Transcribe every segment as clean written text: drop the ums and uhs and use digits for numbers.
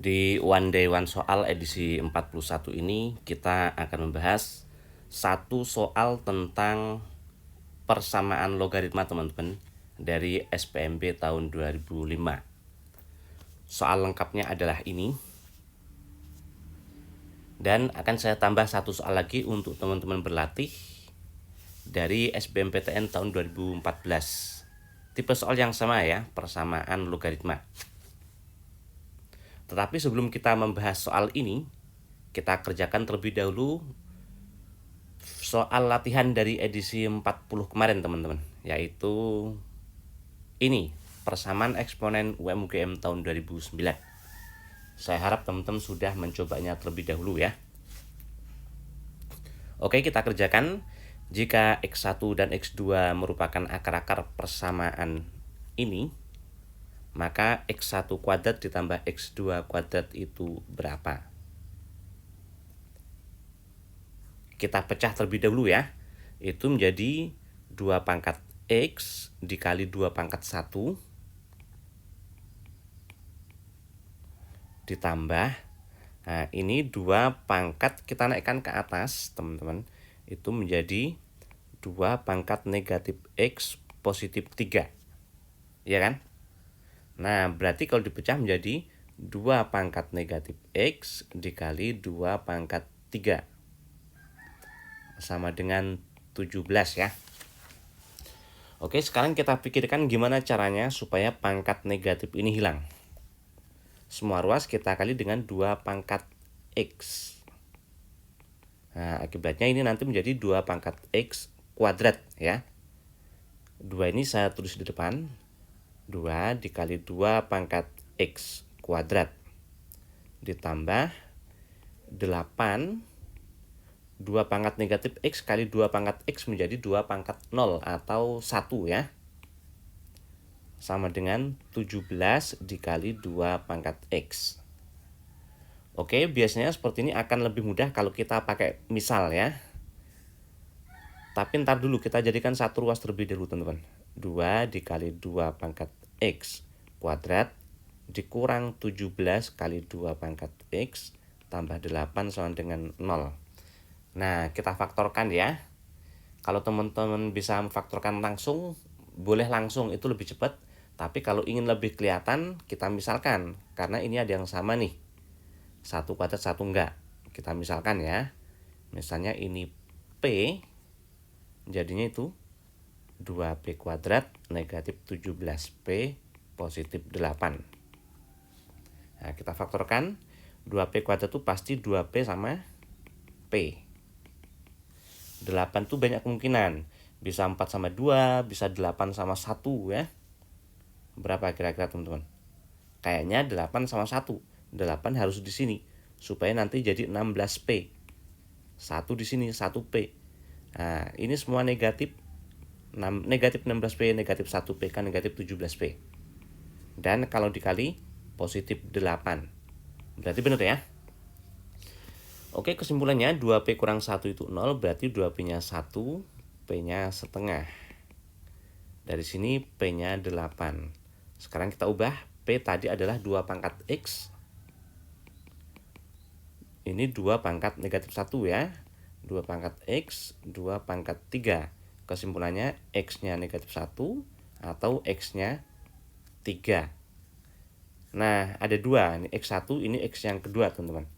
Di One Day One Soal edisi 41 ini kita akan membahas satu soal tentang persamaan logaritma teman-teman dari SPMB tahun 2005. Soal lengkapnya adalah ini. Dan akan saya tambah satu soal lagi untuk teman-teman berlatih dari SBMPTN tahun 2014. Tipe soal yang sama ya, persamaan logaritma. Tetapi sebelum kita membahas soal ini, kita kerjakan terlebih dahulu soal latihan dari edisi 40 kemarin teman-teman, yaitu ini, persamaan eksponen UMUGM tahun 2009. Saya harap teman-teman sudah mencobanya terlebih dahulu ya. Oke, kita kerjakan. Jika X1 dan X2 merupakan akar-akar persamaan ini, maka X1 kuadrat ditambah X2 kuadrat itu berapa? Kita pecah terlebih dahulu ya. Itu menjadi 2 pangkat X dikali 2 pangkat 1 ditambah, nah ini 2 pangkat kita naikkan ke atas teman-teman, itu menjadi 2 pangkat negatif X positif 3, ya kan? Nah berarti kalau dipecah menjadi 2 pangkat negatif X dikali 2 pangkat 3 sama dengan 17 ya. Oke, sekarang kita pikirkan gimana caranya supaya pangkat negatif ini hilang. Semua ruas kita kali dengan 2 pangkat X. Nah, akibatnya ini nanti menjadi 2 pangkat X kuadrat ya. 2 ini saya tulis di depan. 2 dikali 2 pangkat X kuadrat. Ditambah 8. 2 pangkat negatif X kali 2 pangkat X menjadi 2 pangkat 0 atau 1 ya. Sama dengan 17 dikali 2 pangkat X. Oke, biasanya seperti ini akan lebih mudah kalau kita pakai misal ya. Tapi ntar dulu kita jadikan satu ruas terlebih dahulu teman-teman. 2 dikali 2 pangkat X kuadrat dikurang 17 kali 2 pangkat X tambah 8 sama dengan 0. Nah, kita faktorkan ya. Kalau teman-teman bisa memfaktorkan langsung, boleh langsung, itu lebih cepat. Tapi kalau ingin lebih kelihatan, kita misalkan. Karena ini ada yang sama nih. 1 kuadrat, 1 enggak. Kita misalkan ya. Misalnya ini P, jadinya itu 2P kuadrat negatif 17P positif 8. Nah, kita faktorkan. 2P kuadrat itu pasti 2P sama P. 8 tuh banyak kemungkinan. Bisa 4 sama 2, bisa 8 sama 1 ya. Berapa kira-kira teman-teman? Kayaknya 8 sama 1. 8 harus di sini supaya nanti jadi 16P. 1 di sini, 1P. Nah, ini semua negatif. Negatif 16P, negatif 1P kan negatif 17P. Dan kalau dikali positif 8. Berarti benar ya? Oke, kesimpulannya 2P kurang 1 itu 0, berarti 2P-nya 1, P-nya setengah. Dari sini P-nya 8. Sekarang kita ubah, P tadi adalah 2 pangkat X. Ini 2 pangkat negatif 1 ya. 2 pangkat X, 2 pangkat 3. Kesimpulannya X-nya negatif 1 atau X-nya 3. Nah, ada 2. Ini X1, ini X yang kedua teman-teman.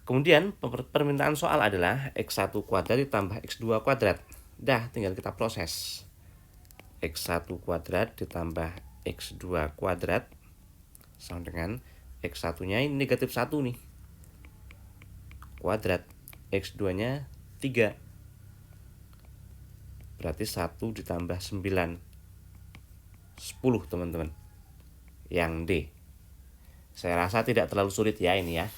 Kemudian permintaan soal adalah X1 kuadrat ditambah X2 kuadrat. Dah, tinggal kita proses. X1 kuadrat ditambah X2 kuadrat sama dengan X1-nya ini negatif 1 nih. Kuadrat. X2-nya 3. Berarti 1 ditambah 9. 10 teman-teman. Yang D. Saya rasa tidak terlalu sulit ya ini ya.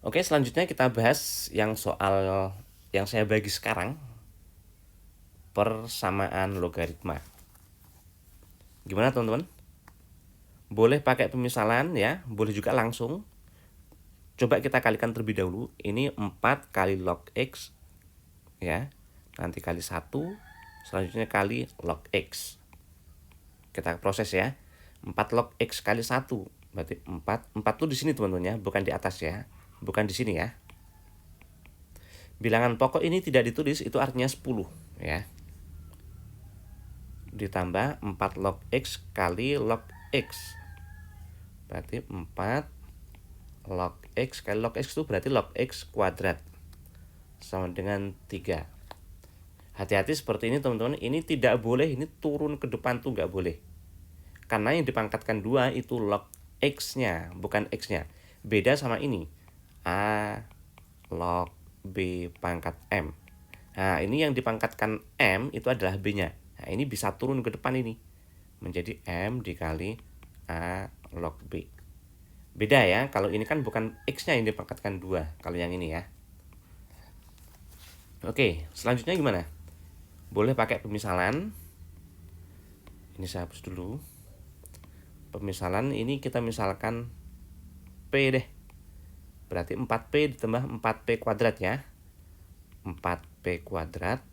Oke, selanjutnya kita bahas yang soal yang saya bagi sekarang. Persamaan logaritma. Gimana teman-teman? Boleh pakai pemisalan ya, boleh juga langsung. Coba kita kalikan terlebih dahulu. Ini 4 kali log X ya. Nanti kali 1, selanjutnya kali log X. Kita proses ya. 4 log X kali 1 Berarti 4. 4 tuh di sini teman-teman ya, bukan di atas ya. Bukan di sini ya. Bilangan pokok ini tidak ditulis, itu artinya 10 ya. Ditambah 4 log X kali log X. Berarti 4 log X kali log X itu berarti log X kuadrat. Sama dengan 3. Hati-hati seperti ini teman-teman, ini tidak boleh, ini turun ke depan tuh nggak boleh. Karena yang dipangkatkan 2 itu log X-nya, bukan X-nya. Beda sama ini. A log B pangkat M. Nah, ini yang dipangkatkan M itu adalah B-nya. Nah, ini bisa turun ke depan ini. Menjadi M dikali A log B. Beda ya, kalau ini kan bukan X-nya yang dipangkatkan 2. Kalau yang ini ya. Oke, selanjutnya gimana? Boleh pakai pemisalan. Ini saya hapus dulu. Pemisalan ini kita misalkan P deh. Berarti 4P ditambah 4P kuadrat ya. 4P kuadrat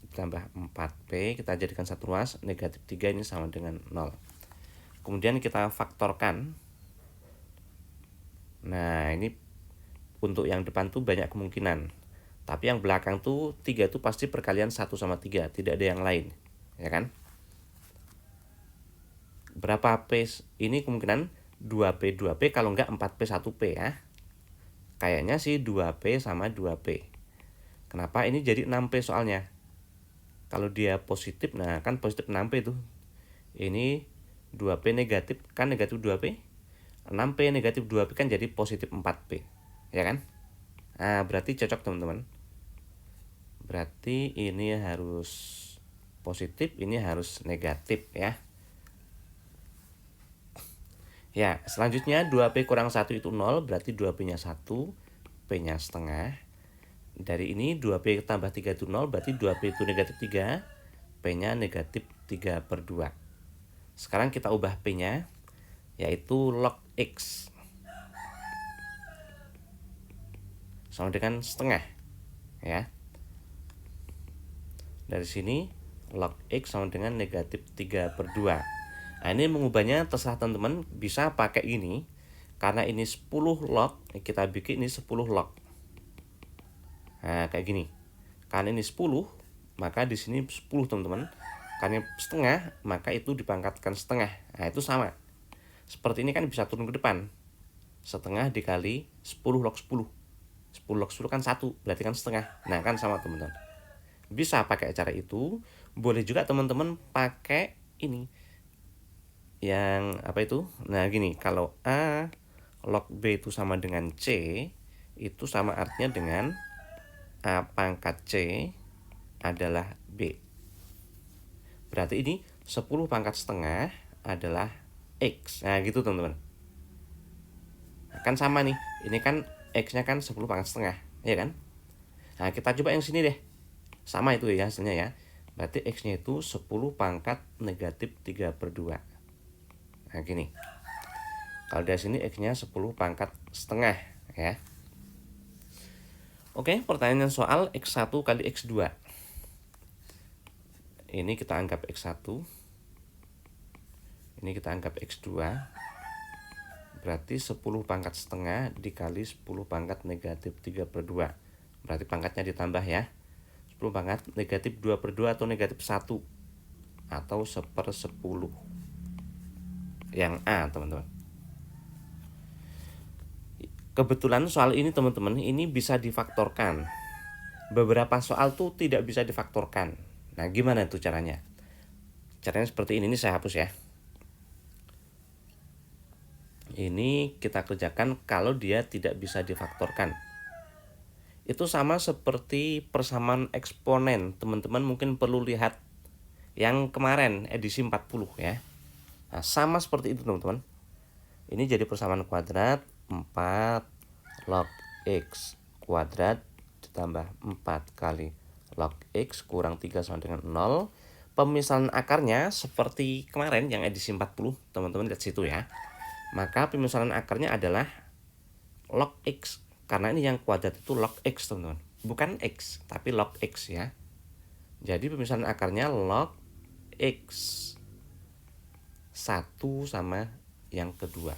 ditambah 4P, kita jadikan satu ruas, negatif 3 ini sama dengan 0. Kemudian kita faktorkan. Nah, ini untuk yang depan tuh banyak kemungkinan. Tapi yang belakang tuh 3 tuh pasti perkalian 1 sama 3, tidak ada yang lain. Ya kan? Berapa P? Ini kemungkinan 2P kalau enggak 4P 1P ya. Kayaknya sih 2P sama 2P. Kenapa? Ini jadi 6P soalnya. Kalau dia positif, nah kan positif 6P tuh. Ini 2P negatif, kan negatif 2P. 6P negatif 2P kan jadi positif 4P. Ya kan? Nah, berarti cocok teman-teman. Berarti ini harus positif, ini harus negatif ya. Ya, selanjutnya 2P kurang 1 itu 0, berarti 2P-nya 1, P-nya setengah. Dari ini 2P tambah 3 itu 0, berarti 2P itu negatif 3, P-nya negatif 3/2. Sekarang kita ubah P-nya, yaitu log X. Sama dengan setengah. Ya. Dari sini, log X sama dengan negatif 3/2. Nah, ini mengubahnya terserah teman-teman, bisa pakai ini. Karena ini 10 log, kita bikin ini 10 log. Nah, kayak gini. Karena ini 10, maka di sini 10 teman-teman. Karena setengah, maka itu dipangkatkan setengah. Nah, itu sama. Seperti ini kan bisa turun ke depan. Setengah dikali 10 log 10. 10 log 10 kan 1, berarti kan setengah. Nah, kan sama teman-teman. Bisa pakai cara itu. Boleh juga teman-teman pakai ini. Yang apa itu? Nah, gini, kalau A log B itu sama dengan C, itu sama artinya dengan A pangkat C adalah B. Berarti ini 10 pangkat setengah adalah X. Nah, gitu teman-teman. Nah, kan sama nih. Ini kan X-nya kan 10 pangkat setengah, ya kan? Nah, kita coba yang sini deh. Sama itu ya hasilnya ya. Berarti X-nya itu 10 pangkat negatif 3/2. Nah, gini. Kalau dari sini X-nya 10 pangkat setengah ya. Oke, pertanyaan soal X1 kali X2. Ini kita anggap X1. Ini kita anggap X2. Berarti 10 pangkat setengah dikali 10 pangkat negatif 3/2. Berarti pangkatnya ditambah ya. 10 pangkat negatif 2/2 atau negatif 1. Atau 1/10. Yang A teman-teman. Kebetulan soal ini teman-teman, ini bisa difaktorkan. Beberapa soal tuh tidak bisa difaktorkan. Nah, gimana tuh caranya? Caranya seperti ini saya hapus ya. Ini kita kerjakan kalau dia tidak bisa difaktorkan. Itu sama seperti persamaan eksponen. Teman-teman mungkin perlu lihat yang kemarin edisi 40 ya. Nah, sama seperti itu teman-teman. Ini jadi persamaan kuadrat 4 log X kuadrat ditambah 4 kali log X kurang 3 sama dengan 0. Pemisahan akarnya seperti kemarin yang edisi 40, teman-teman lihat situ ya. Maka pemisahan akarnya adalah log X. Karena ini yang kuadrat itu log X teman-teman. Bukan X, tapi log X ya. Jadi pemisahan akarnya log X. 1 sama yang kedua.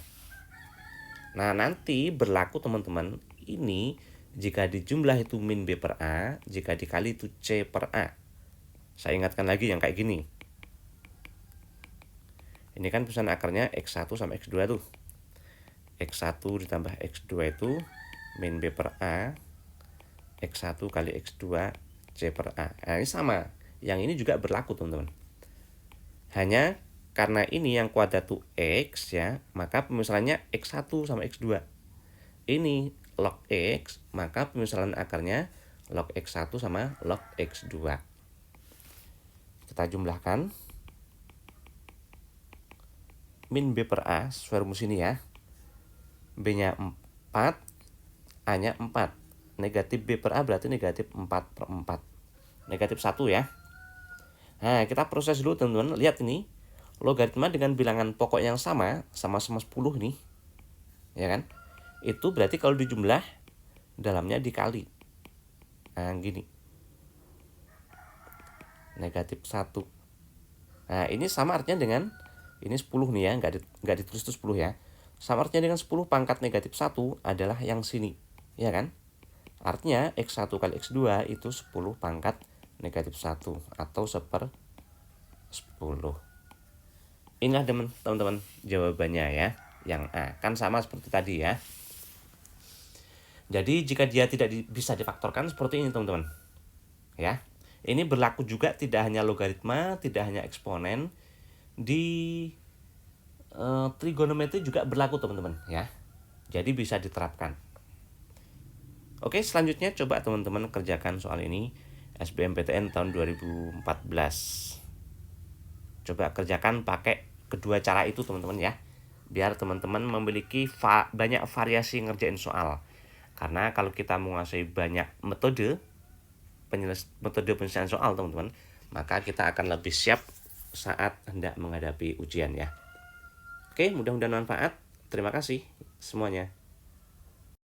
Nah, nanti berlaku teman-teman, ini jika dijumlah itu min B per A, jika dikali itu C per A. Saya ingatkan lagi yang kayak gini. Ini kan perusahaan akarnya X1 sama X2 tuh. X1 ditambah X2 itu min B per A, X1 kali X2 C per A. Nah, ini sama. Yang ini juga berlaku teman-teman. Hanya karena ini yang kuadrat tuh X ya, maka pemisalannya X1 sama X2. Ini log X, maka pemisalan akarnya log X1 sama log X2. Kita jumlahkan. Min B per A sesuai rumus ini ya. B-nya 4, A-nya 4. Negatif B per A berarti negatif 4 per 4. Negatif 1 ya. Nah, kita proses dulu teman-teman. Lihat ini. Logaritma dengan bilangan pokok yang sama-sama 10 nih. Ya kan? Itu berarti kalau dijumlah, dalamnya dikali. Nah, gini. Negatif 1. Nah, ini sama artinya dengan, ini 10 nih ya, nggak ditulis itu 10 ya. Sama artinya dengan 10 pangkat negatif 1 adalah yang sini. Ya kan? Artinya X1 kali X2 itu 10 pangkat negatif 1 atau 1/10. Inilah teman-teman jawabannya ya. Yang A. Kan sama seperti tadi ya. Jadi jika dia tidak bisa difaktorkan seperti ini teman-teman. Ya. Ini berlaku juga tidak hanya logaritma, tidak hanya eksponen. Di trigonometri juga berlaku teman-teman ya. Jadi bisa diterapkan. Oke, selanjutnya coba teman-teman kerjakan soal ini SBMPTN tahun 2014. Coba kerjakan pakai kedua cara itu teman-teman ya. Biar teman-teman memiliki banyak variasi ngerjain soal. Karena kalau kita menguasai banyak metode penyelesaian soal teman-teman, maka kita akan lebih siap saat hendak menghadapi ujian ya. Oke, mudah-mudahan manfaat. Terima kasih semuanya.